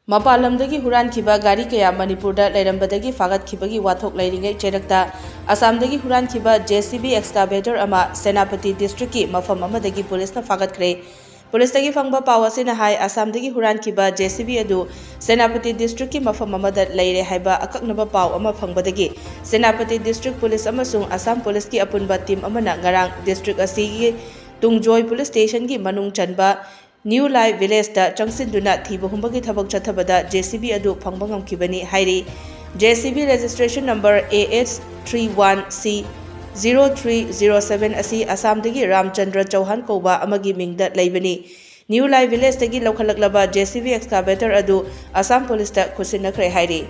Mapalamdagi Hurankhiba gari kaya Manipurda Lairambadagi Fagatkhibagi wathok Lairingai Cherakta Assamdagi Hurankhiba JCB Excavator ama Senapati district ki mafam amadagi police na Phangkhre police dagi Phangba pawasina hai Assamdagi Hurankhiba JCB adu Senapati district ki mafam amada laire haiba akaknaba paw ama Phangbadagi Senapati district police amasung Assam police ki apunba team amana ngarang district asigi Tungjoy police station ki manung chanba New Laii village da Changsinduna thiba humbagi thabak chathabada JCB adu phangba ngamkhibani hairi JCB registration number AH31C 0307 asi Assam dagi Ramchandra Chauhan Koba amagi mingda laibani New Laii village dagi lokhalaklaba JCB excavator adu Assam police da khusinakre hairi